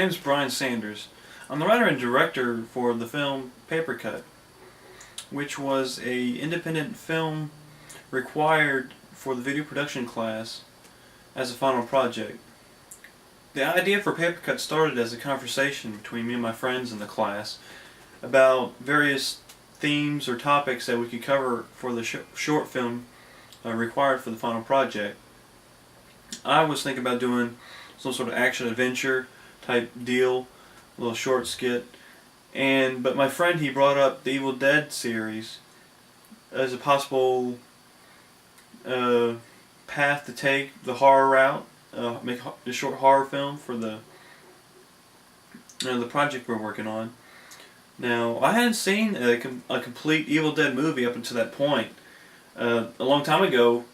name is Bryan Sanders. I'm the writer and director for the film PAPERCUT, which was a independent film required for the video production class as a final project. The idea for PAPERCUT started as a conversation between me and my friends in the class about various themes or topics that we could cover for the short film required for the final project. I was thinking about doing some sort of action adventure type deal, a little short skit, but my friend, he brought up the Evil Dead series as a possible path to take, the horror route, make a short horror film for the project we're working on. Now, I hadn't seen a complete Evil Dead movie up until that point. A long time ago,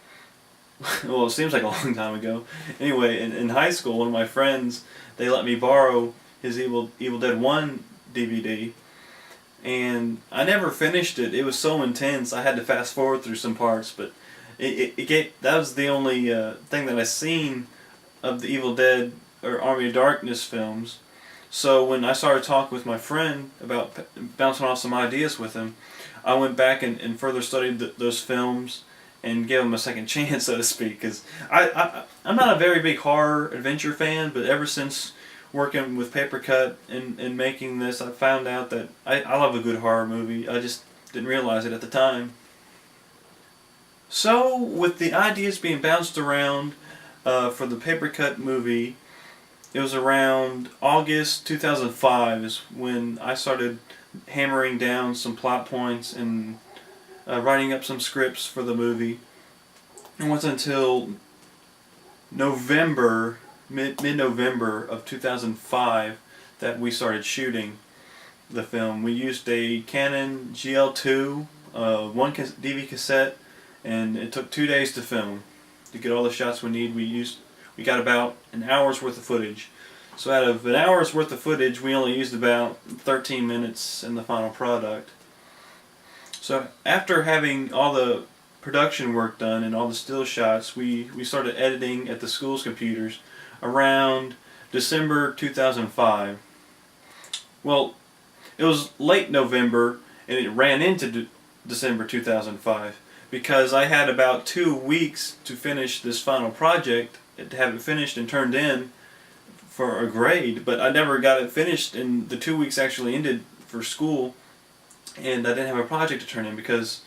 well, it seems like a long time ago. Anyway, in high school, one of my friends, they let me borrow his Evil Dead 1 DVD, and I never finished it. It was so intense, I had to fast forward through some parts, but that was the only thing that I seen of the Evil Dead or Army of Darkness films. So when I started talking with my friend about bouncing off some ideas with him, I went back and further studied those films and gave them a second chance, so to speak. Because I'm not a very big horror adventure fan, but ever since working with PAPERCUT and making this, I found out that I love a good horror movie. I just didn't realize it at the time. So with the ideas being bounced around for the PAPERCUT movie, it was around August 2005 is when I started hammering down some plot points and writing up some scripts for the movie. It wasn't until mid-November of 2005 that we started shooting the film. We used a Canon GL2, one DV cassette, and it took 2 days to film. To get all the shots we need, we got about an hour's worth of footage. So out of an hour's worth of footage, we only used about 13 minutes in the final product. So after having all the production work done and all the still shots, we started editing at the school's computers around December 2005. Well, it was late November and it ran into December 2005 because I had about 2 weeks to finish this final project, to have it finished and turned in for a grade, but I never got it finished, and the 2 weeks actually ended for school, and I didn't have a project to turn in because,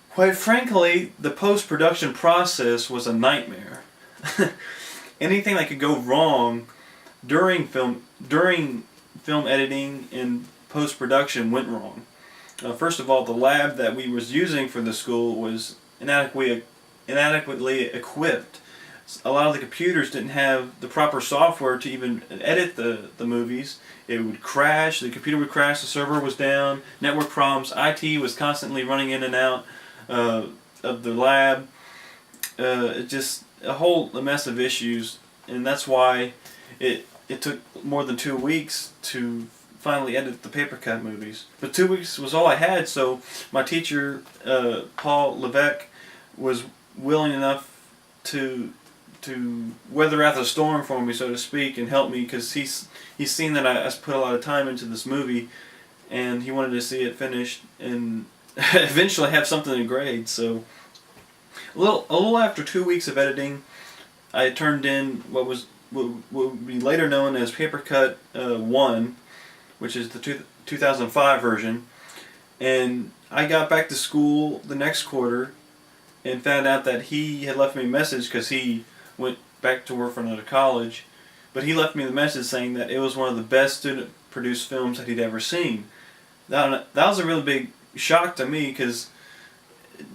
quite frankly, the post-production process was a nightmare. Anything that could go wrong during film editing and post-production went wrong. First of all, the lab that we was using for the school was inadequately equipped. A lot of the computers didn't have the proper software to even edit the movies. It would crash, the computer would crash, the server was down, network problems, IT was constantly running in and out of the lab. Just a mess of issues, and that's why it took more than 2 weeks to finally edit the PAPERCUT movies. But 2 weeks was all I had, so my teacher, Paul Levesque, was willing enough to weather out the storm for me, so to speak, and help me, because he's seen that I put a lot of time into this movie, and he wanted to see it finished and eventually have something to grade. So a little after 2 weeks of editing, I turned in what would be later known as PAPERCUT 1, which is the 2005 version, and I got back to school the next quarter and found out that he had left me a message because he went back to work for another college, but he left me the message saying that it was one of the best student-produced films that he'd ever seen. That was a really big shock to me, because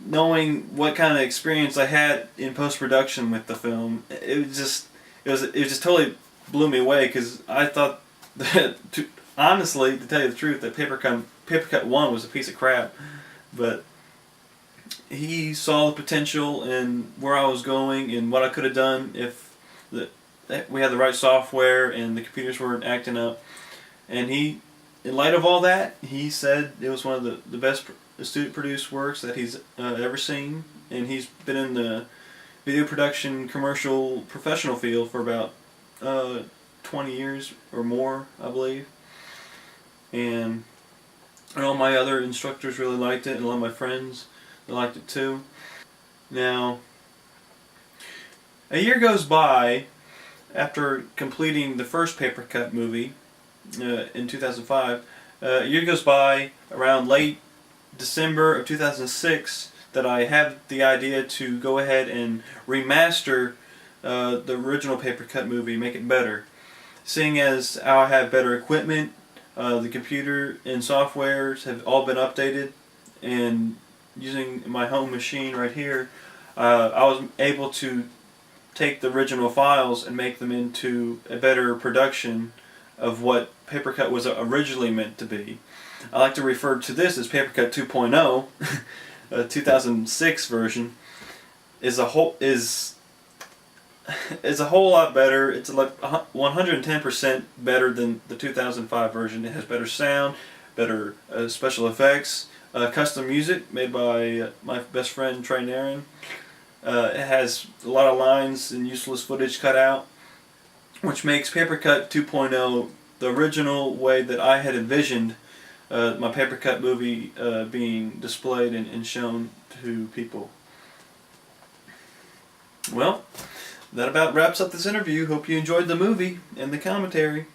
knowing what kind of experience I had in post-production with the film, it just totally blew me away, because I thought that, honestly, to tell you the truth, that PAPERCUT 1 was a piece of crap, but he saw the potential in where I was going and what I could have done if we had the right software and the computers weren't acting up. And he, in light of all that, he said it was one of the best student-produced works that he's ever seen. And he's been in the video production commercial professional field for about 20 years or more, I believe. And all my other instructors really liked it, and a lot of my friends liked it too. Now, a year goes by after completing the first PAPERCUT movie in 2005. A year goes by around late December of 2006 that I have the idea to go ahead and remaster the original PAPERCUT movie, make it better. Seeing as how I have better equipment, the computer and softwares have all been updated, and using my home machine right here, I was able to take the original files and make them into a better production of what PAPERCUT was originally meant to be. I like to refer to this as PAPERCUT 2.0. 2006 version is a whole lot better. It's like 110% better than the 2005 version. It has better sound, better special effects, custom music made by my best friend Trey Nairn. It has a lot of lines and useless footage cut out, which makes PAPERCUT 2.0 the original way that I had envisioned my PAPERCUT movie being displayed and shown to people. Well, that about wraps up this interview. Hope you enjoyed the movie and the commentary.